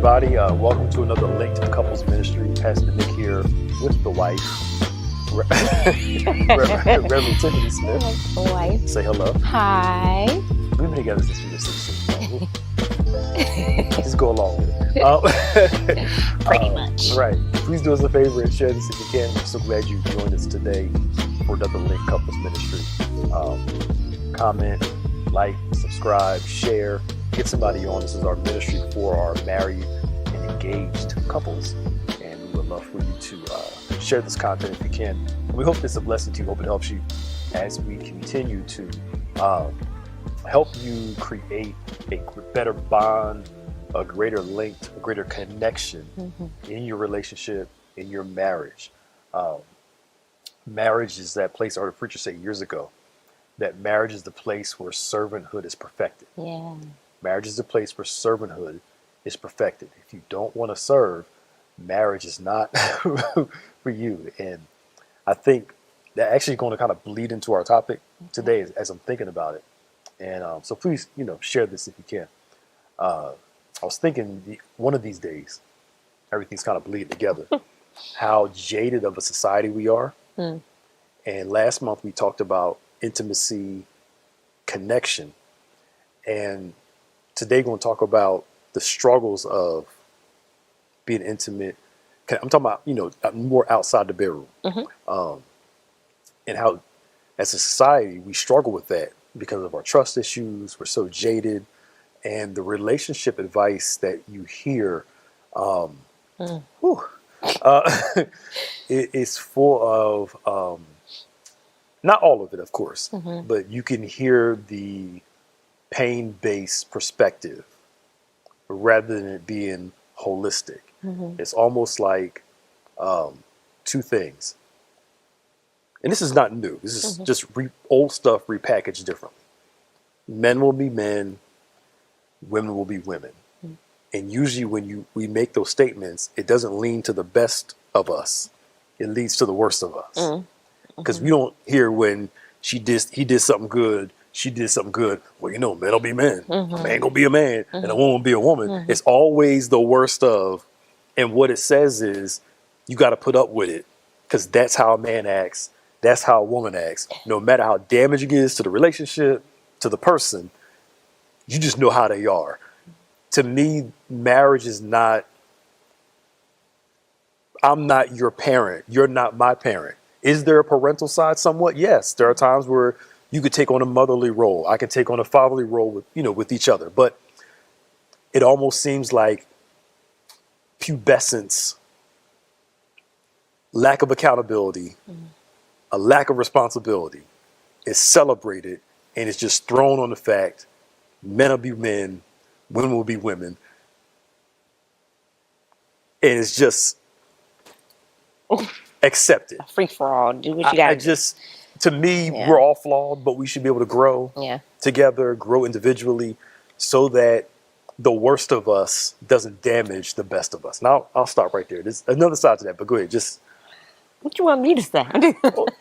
everybody. Welcome to another Link to the Couples Ministry. Pastor Nick here with the wife, Reverend Tiffany Smith. The wife. Say hello. Hi. We've been together since we were 16. Just go along with it. Pretty much. Right. Please do us a favor and share this if you can. I'm so glad you joined us today for another Link Couples Ministry. Comment, like, subscribe, share. Get somebody on. This is our ministry for our married and engaged couples, and we would love for you to share this content if you can. And we hope this is a blessing to you. Hope it helps you as we continue to help you create a better bond, a greater link, a greater connection in your relationship, in your marriage. Marriage is that place, I heard a preacher say years ago, that marriage is the place where servanthood is perfected. Yeah. Marriage is the place where servanthood is perfected. If you don't want to serve, marriage is not for you. And I think that actually going to kind of bleed into our topic today as I'm thinking about it. And so please, share this if you can. I was thinking one of these days, everything's kind of bleeding together, how jaded of a society we are. And last month we talked about intimacy, connection. And today, we're going to talk about the struggles of being intimate. I'm talking about, more outside the bedroom. And how, as a society, we struggle with that because of our trust issues. We're so jaded. And the relationship advice that you hear is full of, not all of it, of course, but you can hear the pain-based perspective rather than it being holistic. It's almost like two things. And this is not new. This is just old stuff repackaged differently. Men will be men, women will be women. And usually when we make those statements, it doesn't lean to the best of us. It leads to the worst of us. Because we don't hear when he did something good, she did something good. Well, men will be men. A man gonna be a man, and a woman will be a woman. It's always the worst of. And what it says is, you got to put up with it, because that's how a man acts. That's how a woman acts. No matter how damaging it is to the relationship, to the person, you just know how they are. To me, marriage is not, I'm not your parent. You're not my parent. Is there a parental side? Somewhat, yes. There are times where you could take on a motherly role. I can take on a fatherly role with each other. But it almost seems like pubescence, lack of accountability, a lack of responsibility is celebrated, and it's just thrown on the fact men will be men, women will be women. And it's just accepted. Free for all. Do what you got to do. To me, we're all flawed, but we should be able to grow together, grow individually, so that the worst of us doesn't damage the best of us. Now, I'll stop right there. There's another side to that, but go ahead. What you want me to say?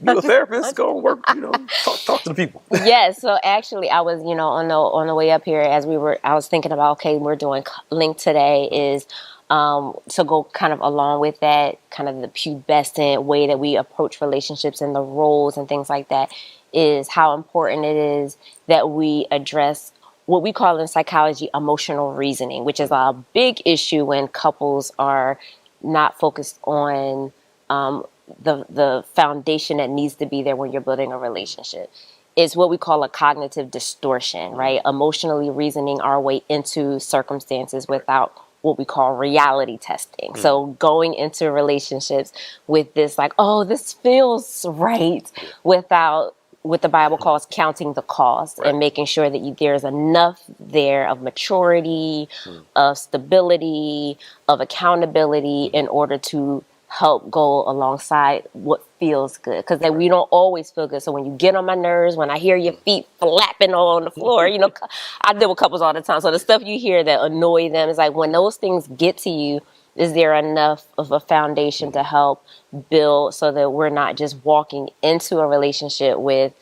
You're a therapist. Go and work. Talk to the people. Yes. So actually, I was, on the way up here I was thinking about, okay, we're doing Link today is. To go kind of along with that, kind of the pubescent way that we approach relationships and the roles and things like that, is how important it is that we address what we call in psychology emotional reasoning, which is a big issue when couples are not focused on the foundation that needs to be there when you're building a relationship. It's what we call a cognitive distortion, right? Emotionally reasoning our way into circumstances without what we call reality testing. So going into relationships with this this feels right, without what the Bible calls counting the cost and making sure that there's enough there of maturity, of stability, of accountability in order to help go alongside what feels good. Because we don't always feel good. So when you get on my nerves, when I hear your feet flapping on the floor, I deal with couples all the time. So the stuff you hear that annoy them is like, when those things get to you, is there enough of a foundation to help build so that we're not just walking into a relationship with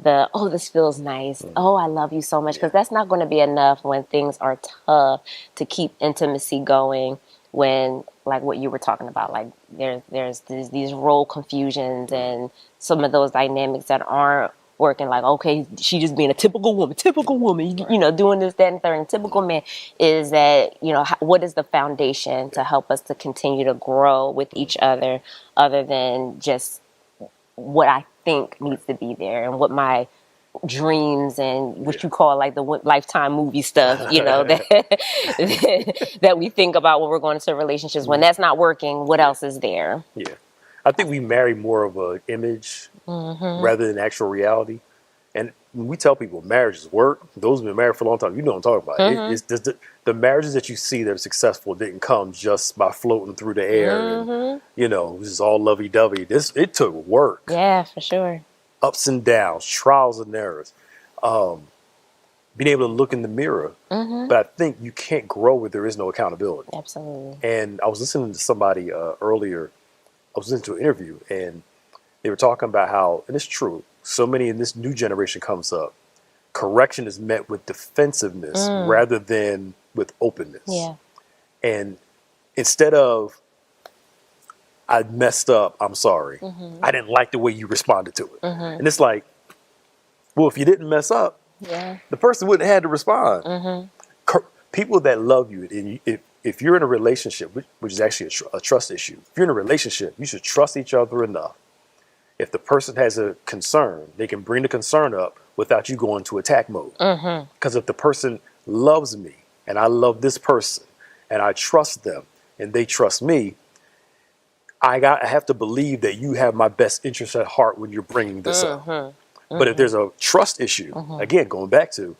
oh, this feels nice. Oh, I love you so much. Because that's not going to be enough when things are tough to keep intimacy going. When, like what you were talking about, like there's these role confusions and some of those dynamics that aren't working. Like, okay, she just being a typical woman, you know, doing this, that, and third. And typical man is that, you know, what is the foundation to help us to continue to grow with each other than just what I think needs to be there and what my dreams and what you call like the Lifetime movie stuff, you know, that we think about when we're going into relationships. When that's not working, what else is there? Yeah. I think we marry more of an image rather than actual reality. And when we tell people marriage is work, those who've been married for a long time, you know what I'm talking about. It's the marriages that you see that are successful didn't come just by floating through the air and, you know, this is all lovey-dovey. It took work. Yeah, for sure. Ups and downs, trials and errors, being able to look in the mirror. But I think you can't grow where there is no accountability. Absolutely. And I was listening to somebody earlier. I was listening to an interview, and they were talking about how, and it's true, so many in this new generation comes up, correction is met with defensiveness rather than with openness. Yeah. And instead of, I messed up, I'm sorry, I didn't like the way you responded to it. And it's like, well, if you didn't mess up, the person wouldn't have had to respond. People that love you, and if you're in a relationship, which is actually a trust issue, if you're in a relationship, you should trust each other enough. If the person has a concern, they can bring the concern up without you going to attack mode. Because if the person loves me and I love this person and I trust them and they trust me, I have to believe that you have my best interest at heart when you're bringing this up. But if there's a trust issue, again, going back to,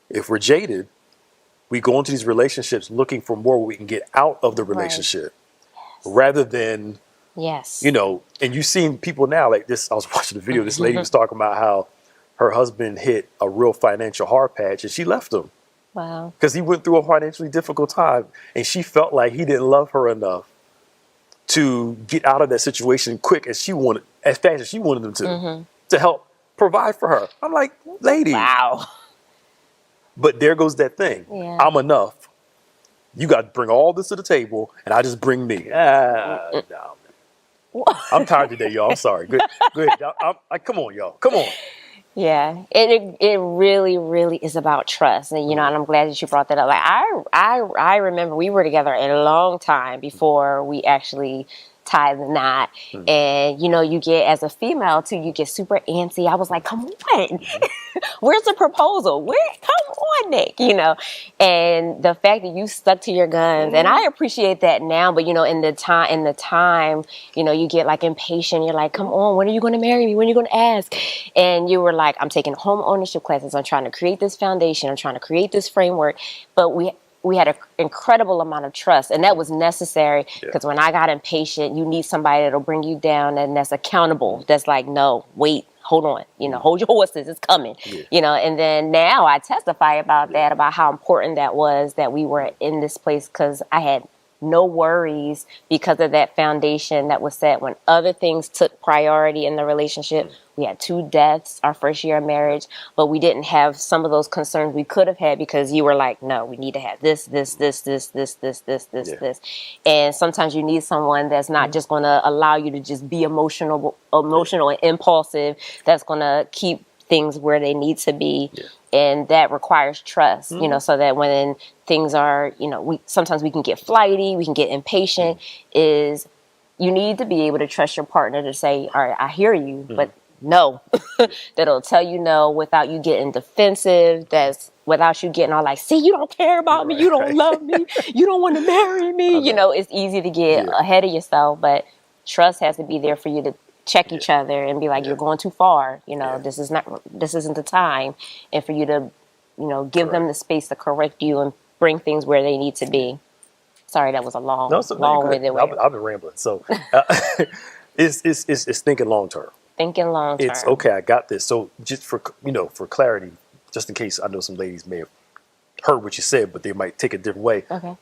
if we're jaded, we go into these relationships looking for more we can get out of the relationship rather than, you know, and you've seen people now like this. I was watching the video. This lady was talking about how her husband hit a real financial hard patch and she left him. Wow. Because he went through a financially difficult time and she felt like he didn't love her enough to get out of that situation quick as fast as she wanted him to help provide for her. I'm like, lady. Wow. But there goes that thing. Yeah. I'm enough. You got to bring all this to the table and I just bring me. No. I'm tired today, y'all. I'm sorry. Go ahead. Come on, y'all. Come on. Yeah, it really, really is about trust, and you know, and I'm glad that you brought that up. Like I remember we were together a long time before we actually tied the knot, and you know, you get, as a female too, you get super antsy. I was like, come on, where's the proposal? Come on, Nick, you know. And the fact that you stuck to your guns, and I appreciate that now, but you know, in the time, you know, you get like impatient. You're like, come on, when are you going to marry me? When are you going to ask? And you were like, I'm taking home ownership classes. I'm trying to create this foundation. I'm trying to create this framework. But we had an incredible amount of trust, and that was necessary, because when I got impatient, you need somebody that'll bring you down and that's accountable. That's like, no, wait, hold on, you know, hold your horses, it's coming, you know. And then now I testify about that, about how important that was, that we were in this place, because I had no worries because of that foundation that was set. When other things took priority in the relationship, we had 2 deaths our first year of marriage, but we didn't have some of those concerns we could have had, because you were like, no, we need to have this. And sometimes you need someone that's not just going to allow you to just be emotional and impulsive, that's going to keep things where they need to be. And that requires trust, you know, so that when things are, you know, sometimes we can get flighty, we can get impatient, is you need to be able to trust your partner to say, all right, I hear you, but no, that'll tell you no without you getting defensive. That's without you getting all like, see, you don't care about me. You don't love me. You don't want to marry me. You know, it's easy to get ahead of yourself, but trust has to be there for you to check each other and be like, you're going too far. You know, this isn't the time. And for you to, you know, give them the space to correct you and bring things where they need to be. Sorry, that was a long-winded way. I've been rambling. So it's thinking long term. Thinking long term. It's okay. I got this. So just for clarity, just in case, I know some ladies may have heard what you said, but they might take it a different way. Okay.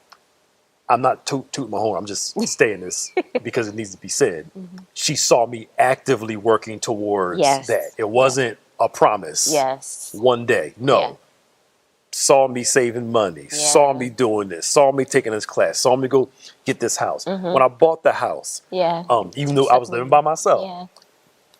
I'm not tooting my horn. I'm just saying this because it needs to be said. She saw me actively working towards that. It wasn't a promise. Yes. One day. No. Yeah. Saw me saving money, saw me doing this, saw me taking this class, saw me go get this house. When I bought the house, even though I was living by myself,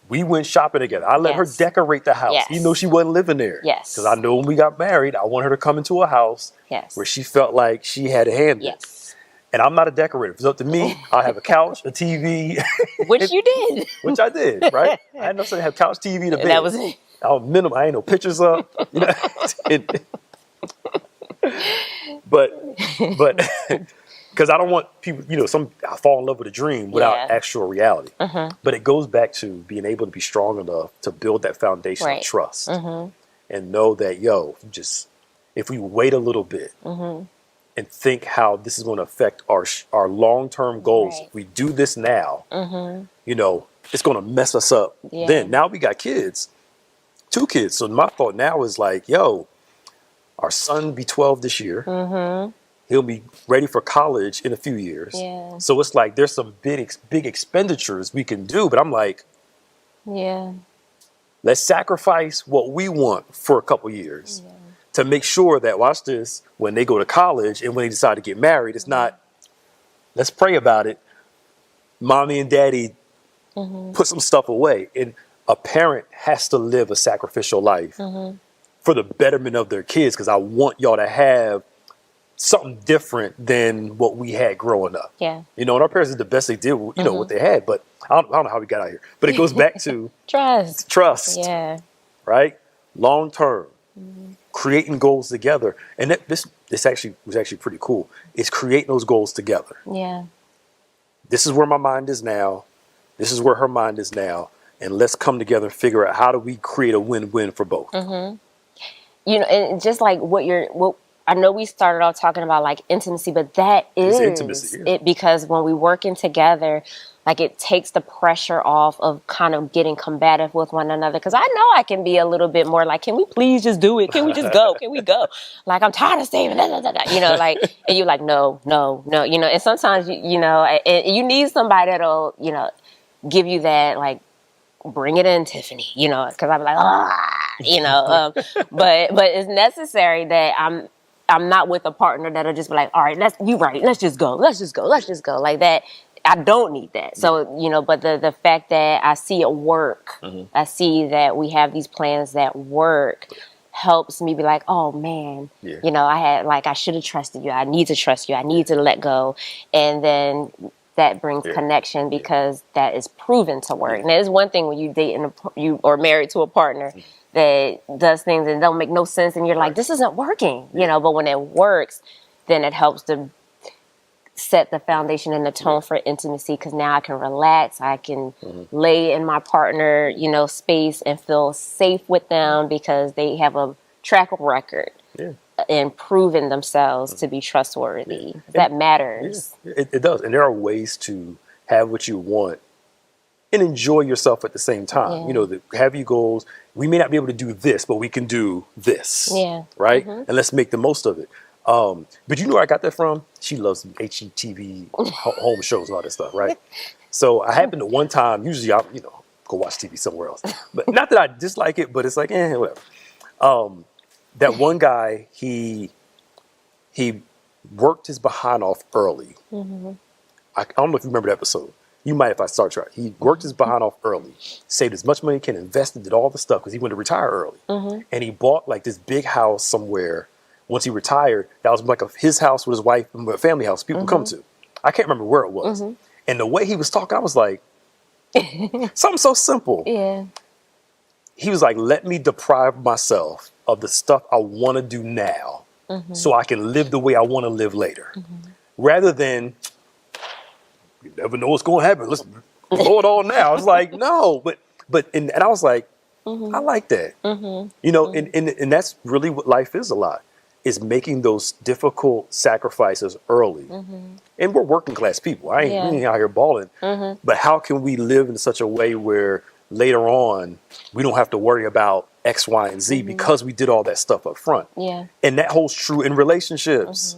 we went shopping together. I let her decorate the house, even though she wasn't living there. Yes. Because I know when we got married, I wanted her to come into a house where she felt like she had a hand in it. And I'm not a decorator. If it's up to me, I'll have a couch, a TV. Which you did. Which I did, right? I had no say to have couch, TV, and a bed. That was it. I ain't no pictures up. You know? But because I don't want people, I fall in love with a dream without actual reality. But it goes back to being able to be strong enough to build that foundation of trust and know that, if we wait a little bit and think how this is going to affect our long-term goals, if we do this now, it's going to mess us up. Then now we got kids, 2 kids. So my thought now is like, our son will be 12 this year. He'll be ready for college in a few years. So it's like there's some big expenditures we can do. But I'm like, let's sacrifice what we want for a couple years to make sure that, watch this, when they go to college and when they decide to get married, it's not, let's pray about it. Mommy and daddy put some stuff away. And a parent has to live a sacrificial life for the betterment of their kids, because I want y'all to have something different than what we had growing up. And our parents did the best they did, what they had, but I don't know how we got out here. But it goes back to trust. Right? Long term, creating goals together. And this actually was pretty cool. It's creating those goals together. This is where my mind is now. This is where her mind is now. And let's come together and figure out how do we create a win-win for both. And just like what I know we started off talking about like intimacy, but that is intimacy, it, because when we working together, like it takes the pressure off of kind of getting combative with one another. Because I know I can be a little bit more like, can we please just do it? Can we just go? Can we go? Like, I'm tired of saving, like, and you're like, no, and sometimes, you need somebody that'll, give you that, like, bring it in, Tiffany, because I'm like, but it's necessary that I'm not with a partner that'll just be like, all right, let's just go. Like that. I don't need that. So, but the fact that I see it work, I see that we have these plans that work, helps me be like, oh man, I should have trusted you. I need to trust you. I need to let go. And then that brings connection, because that is proven to work. And it's one thing when you date you or married to a partner that does things and don't make no sense, and you're like, this isn't working, but when it works, then it helps to set the foundation and the tone for intimacy, because now I can relax, I can lay in my partner, space and feel safe with them because they have a track record and proven themselves to be trustworthy. That matters. It does. And there are ways to have what you want and enjoy yourself at the same time. Have your goals. We may not be able to do this, but we can do this. Right? And let's make the most of it. But you know where I got that from? She loves HGTV home shows and all that stuff, right? So I happened to one time, usually I, go watch TV somewhere else. But not that I dislike it, but it's like, whatever. That one guy, he worked his behind off early. I don't know if you remember the episode. You might if I start right. He worked his behind off early, saved as much money he can, invested, did all the stuff because he wanted to retire early. And he bought like this big house somewhere. Once he retired, that was like his house with his wife, a family house people come to. I can't remember where it was. And the way he was talking, I was like, something so simple. He was like, let me deprive myself of the stuff I want to do now so I can live the way I want to live later. Rather than, you never know what's going to happen. Let's blow it all now. It's like, no. And I was like, I like that. And that's really what life is a lot. Is making those difficult sacrifices early. And we're working class people. I ain't out here balling. But how can we live in such a way where later on we don't have to worry about X, Y, and Z because we did all that stuff up front? And that holds true in relationships.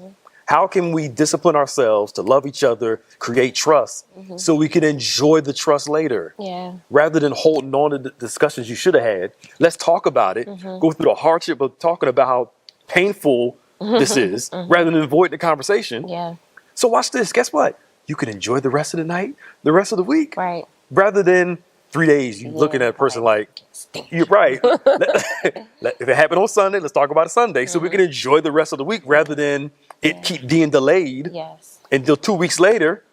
How can we discipline ourselves to love each other, create trust, so we can enjoy the trust later? Yeah. Rather than holding on to the discussions you should have had, let's talk about it, go through the hardship of talking about how painful this is, rather than avoid the conversation. Yeah. So watch this. Guess what? You can enjoy the rest of the night, the rest of the week. Right. Rather than 3 days, you looking at a person like, you're right. If it happened on Sunday, let's talk about it Sunday, so we can enjoy the rest of the week rather than it keep being delayed. Yes. Until 2 weeks later,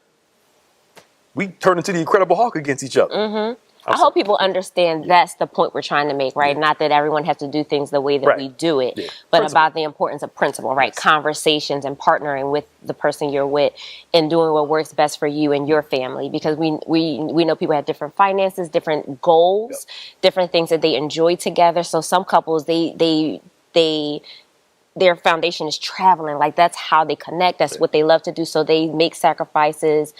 we turn into the Incredible Hulk against each other. I hope people understand that's the point we're trying to make, right? Not that everyone has to do things the way that we do it, but Principle. about the importance of principle, right? Yes. Conversations and partnering with the person you're with and doing what works best for you and your family, because we know people have different finances, different goals, different things that they enjoy together. So some couples, their foundation is traveling. Like, that's how they connect. That's what they love to do. So they make sacrifices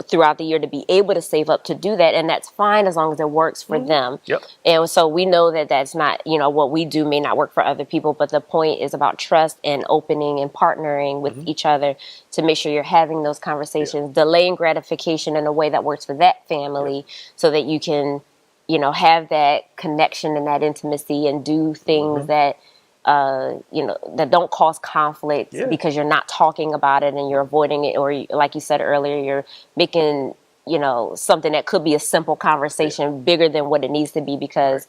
throughout the year to be able to save up to do that, and that's fine as long as it works for them. And so we know that that's not, what we do may not work for other people, but the point is about trust and opening and partnering with each other to make sure you're having those conversations, delaying gratification in a way that works for that family, so that you can, have that connection and that intimacy and do things that that don't cause conflict because you're not talking about it and you're avoiding it, or like you said earlier, you're making, something that could be a simple conversation bigger than what it needs to be because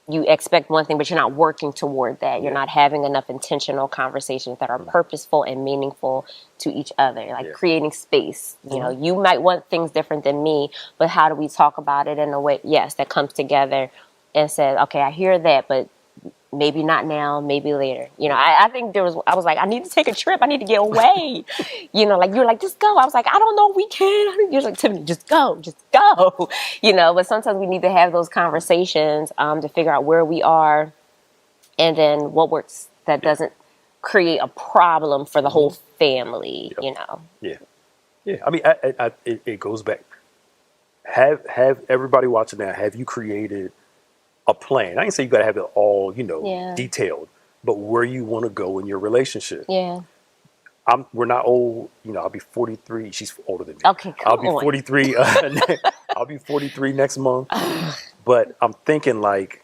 you expect one thing, but you're not working toward that. You're not having enough intentional conversations that are purposeful and meaningful to each other, like creating space. You might want things different than me, but how do we talk about it in a way, that comes together and says, okay, I hear that, but maybe not now, maybe later. I think I was like, I need to take a trip. I need to get away. Like, you're like, just go. I was like, I don't know if we can. You're like, Tiffany, just go. But sometimes we need to have those conversations to figure out where we are and then what works that doesn't create a problem for the whole family, Yeah. I mean, it goes back. Have everybody watching now, have you created a plan? I didn't say you got to have it all, detailed, but where you want to go in your relationship. Yeah. We're not old, I'll be 43. She's older than me. Okay, I'll be 43. I'll be 43 next month. But I'm thinking, like,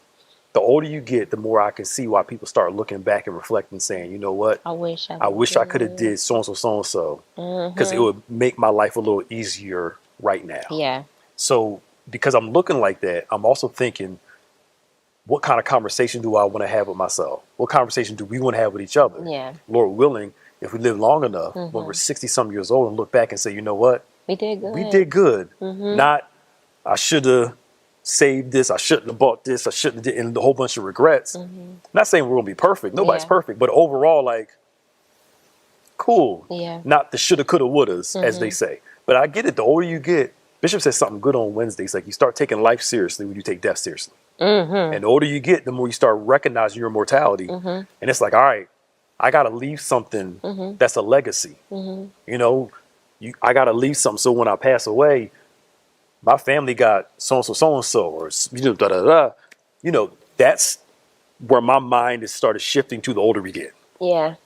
the older you get, the more I can see why people start looking back and reflecting, saying, you know what? I wish I could have did so and so, because it would make my life a little easier right now. Yeah. So because I'm looking like that, I'm also thinking, what kind of conversation do I want to have with myself? What conversation do we want to have with each other? Yeah. Lord willing, if we live long enough, when we're 60-some years old, and look back and say, you know what? We did good. We did good. Not, I should have saved this, I shouldn't have bought this, I shouldn't have did, and a whole bunch of regrets. Not saying we're going to be perfect. Nobody's perfect. But overall, like, cool. Yeah. Not the shoulda, coulda, wouldas, as they say. But I get it. The older you get, Bishop said something good on Wednesday. It's like you start taking life seriously when you take death seriously. And the older you get, the more you start recognizing your mortality. And it's like, all right, I got to leave something that's a legacy. I got to leave something so when I pass away, my family got so-and-so, or, that's where my mind has started shifting to the older we get. Yeah.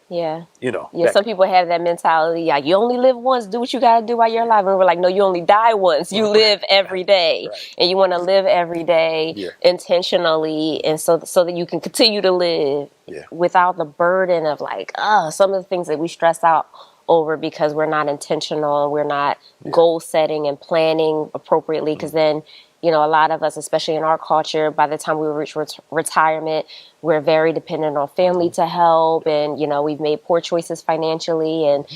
Some people have that mentality. Yeah, you only live once. Do what you got to do while you're alive. And we're like, no, you only die once. You live every day, and you want to live every day intentionally, and so that you can continue to live without the burden of like, some of the things that we stress out over because we're not intentional, we're not goal setting and planning appropriately. Because then, a lot of us, especially in our culture, by the time we reach retirement, we're very dependent on family to help. And, we've made poor choices financially. And,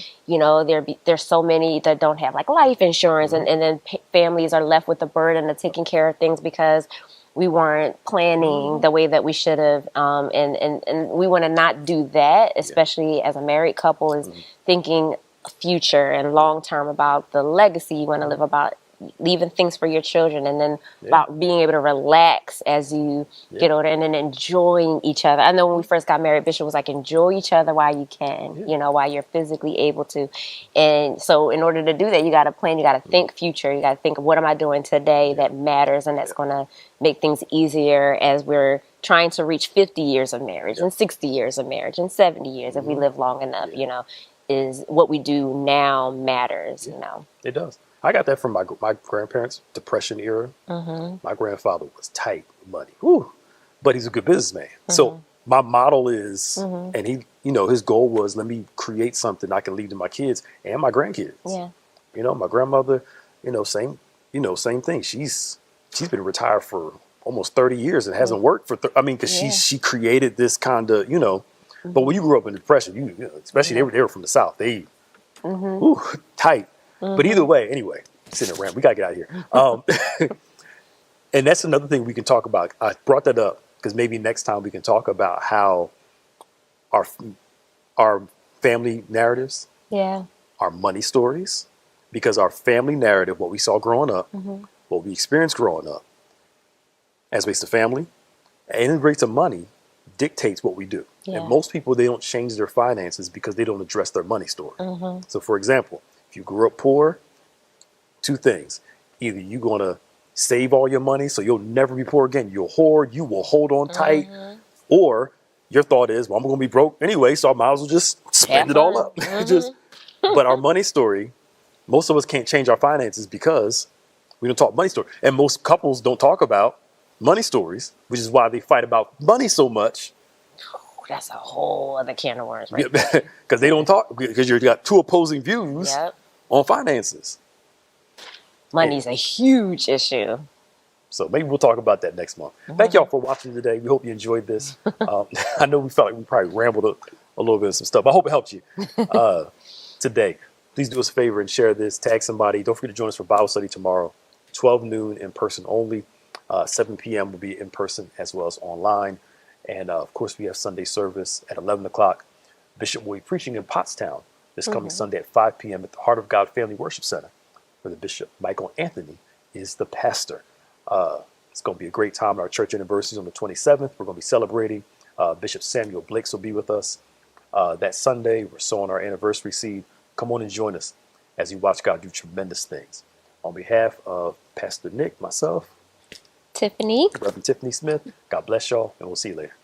there's so many that don't have like life insurance. And then families are left with the burden of taking care of things because we weren't planning the way that we should have. And we want to not do that, especially as a married couple, is thinking future and long term about the legacy you want to live, about leaving things for your children, and then about being able to relax as you get older, and then enjoying each other. I know when we first got married, Bishop was like, enjoy each other while you can, while you're physically able to. And so in order to do that, you got to plan, you got to think future, you got to think of what am I doing today that matters and that's going to make things easier as we're trying to reach 50 years of marriage and 60 years of marriage and 70 years if we live long enough, you know, is what we do now matters, you know. It does. I got that from my grandparents, Depression era. My grandfather was tight with money. Whew. But he's a good businessman. So my model is, and he, you know, his goal was, let me create something I can leave to my kids and my grandkids. Yeah. You know, my grandmother, same thing. She's been retired for almost 30 years and hasn't worked for, because she created this kind of, but when you grew up in the Depression, you know, especially they were from the South, they, tight. But either way, anyway, sitting around, we got to get out of here. And that's another thing we can talk about. I brought that up because maybe next time we can talk about how our family narratives, our money stories, because our family narrative, what we saw growing up, what we experienced growing up, as it relates to family and it relates to money, dictates what we do. Yeah. And most people, they don't change their finances because they don't address their money story. So, for example, if you grew up poor, two things. Either you're going to save all your money so you'll never be poor again. You'll hoard, you will hold on tight. Or your thought is, well, I'm going to be broke anyway, so I might as well just spend it all up. But our money story, most of us can't change our finances because we don't talk money story. And most couples don't talk about money stories, which is why they fight about money so much. That's a whole other can of worms, right? Because they don't talk, because you got two opposing views on finances. Money's a huge issue. So maybe we'll talk about that next month. Thank y'all for watching today. We hope you enjoyed this. I know we felt like we probably rambled a little bit of some stuff. I hope it helped you today. Please do us a favor and share this. Tag somebody. Don't forget to join us for Bible study tomorrow, 12 noon in person only. 7 p.m. will be in person as well as online. And of course, we have Sunday service at 11 o'clock. Bishop will be preaching in Pottstown this coming Sunday at 5 p.m. at the Heart of God Family Worship Center, where the Bishop Michael Anthony is the pastor. It's going to be a great time. Our church anniversary is on the 27th. We're going to be celebrating. Bishop Samuel Blakes will be with us that Sunday. We're sowing our anniversary seed. Come on and join us as you watch God do tremendous things. On behalf of Pastor Nick, myself, Tiffany. Reverend Tiffany Smith, God bless y'all, and we'll see you later.